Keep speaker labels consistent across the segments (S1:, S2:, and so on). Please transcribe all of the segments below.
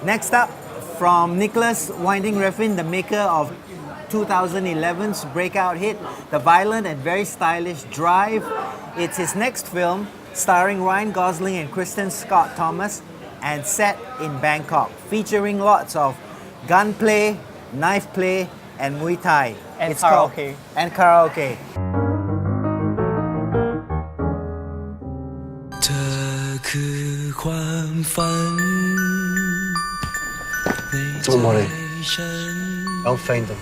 S1: Next up, from Nicolas Winding Refn, the maker of 2011's breakout hit, the violent and very stylish Drive. It's his next film, starring Ryan Gosling and Kristen Scott Thomas, and set in Bangkok, featuring lots of gunplay, knife play, and Muay Thai.
S2: And
S1: It's
S2: karaoke.
S1: And karaoke.
S3: 这คือความฝัน
S4: Don't worry. I'll find him.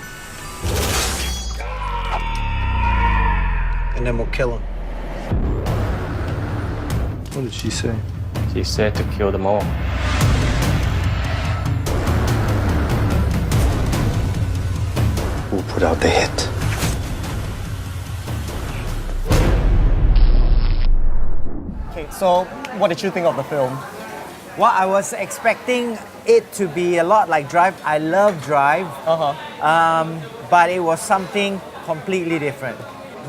S4: And then we'll kill him. What did she say?
S5: She said to kill them all.
S4: Who put out the hit?
S2: Okay, so what did you think of the film?
S1: Well, I was expecting it to be a lot like Drive. I love Drive, but it was something completely different.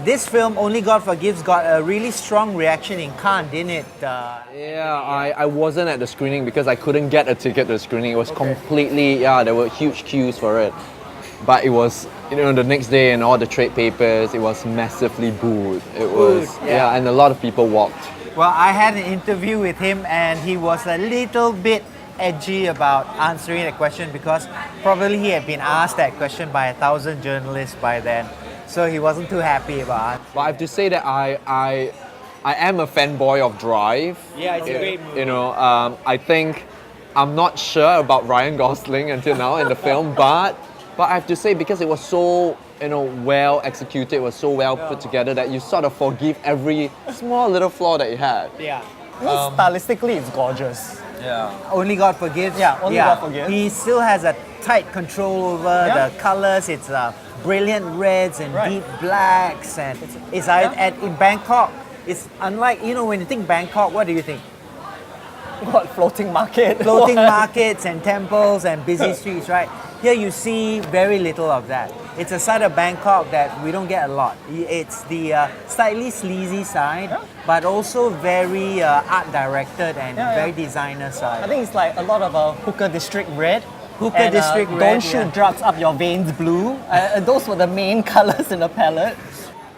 S1: This film, Only God Forgives, got a really strong reaction in Cannes, didn't it?
S6: Yeah, I wasn't at the screening because I couldn't get a ticket to the screening. It was completely, there were huge queues for it. But it was, the next day in all the trade papers, it was massively booed. It was, and a lot of people walked.
S1: Well, I had an interview with him and he was a little bit edgy about answering the question because probably he had been asked that question by 1,000 journalists by then. So he wasn't too happy about it.
S6: But I have to say that I am a fanboy of Drive.
S1: Yeah, it's a great movie.
S6: I think I'm not sure about Ryan Gosling until now in the film, but I have to say because it was so well executed, it was so well put together that you sort of forgive every small little flaw that it had.
S1: Yeah.
S2: Stylistically, it's gorgeous.
S6: Yeah.
S1: Only God Forgives.
S2: Yeah, Only God Forgives.
S1: He still has a tight control over the colors. It's brilliant reds and deep blacks, and it's in Bangkok. It's unlike when you think Bangkok, what do you think?
S2: What, floating market?
S1: Floating markets and temples and busy streets, right? Here you see very little of that. It's a side of Bangkok that we don't get a lot. It's the slightly sleazy side, but also very art directed and very designer side.
S2: I think it's like a lot of Hooker District red.
S1: Hooker District red.
S2: Don't shoot drugs up your veins blue. Those were the main colors in the palette.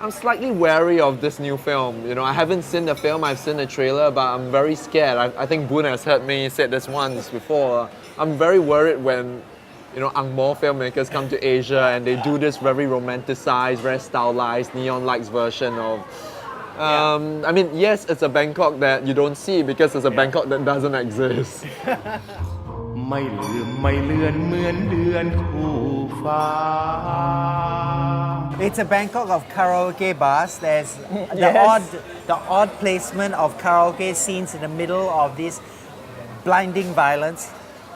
S6: I'm slightly wary of this new film. I haven't seen the film, I've seen the trailer, but I'm very scared. I think Boon has heard me say this once before. I'm very worried when Ang Mo filmmakers come to Asia and they do this very romanticized, very stylized, neon lights version of. I mean, yes, it's a Bangkok that you don't see because it's a Bangkok that doesn't exist.
S3: ไม่ลืมไม่เลือนเหมือนเดือนคู่ฟ้า
S1: It's a Bangkok of karaoke bars. There's the odd placement of karaoke scenes in the middle of this blinding violence,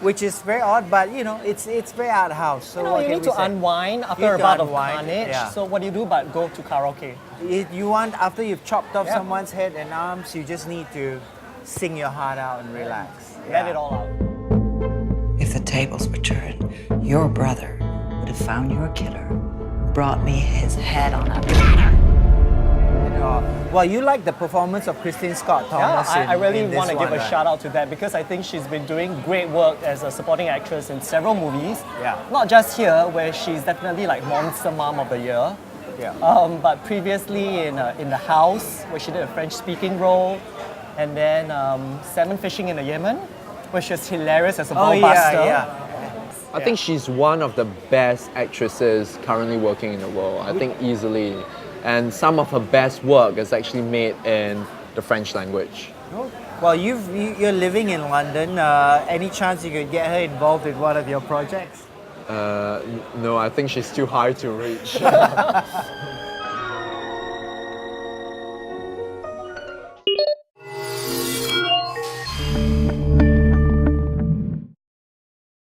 S1: which is very odd, but it's very art house. So
S2: you need to unwind after a bout of carnage. So what do you do but go to karaoke?
S1: After you've chopped off someone's head and arms, you just need to sing your heart out and relax.
S2: Let it all out.
S7: If the tables were turned, your brother would have found your killer, brought me his head on a platter.
S1: Well, you like the performance of Kristen Scott Thomas.
S2: I really
S1: in
S2: want to give a
S1: right?
S2: shout out to that because I think she's been doing great work as a supporting actress in several movies.
S1: Yeah.
S2: Not just here, where she's definitely like Monster Mom of the Year.
S1: Yeah.
S2: But previously in The House, where she did a French-speaking role, and then Salmon Fishing in the Yemen, where she was hilarious as a ball buster.
S6: I think she's one of the best actresses currently working in the world. I think easily. And some of her best work is actually made in the French language.
S1: Well, you're living in London. Any chance you could get her involved in one of your projects?
S6: No, I think she's too high to reach.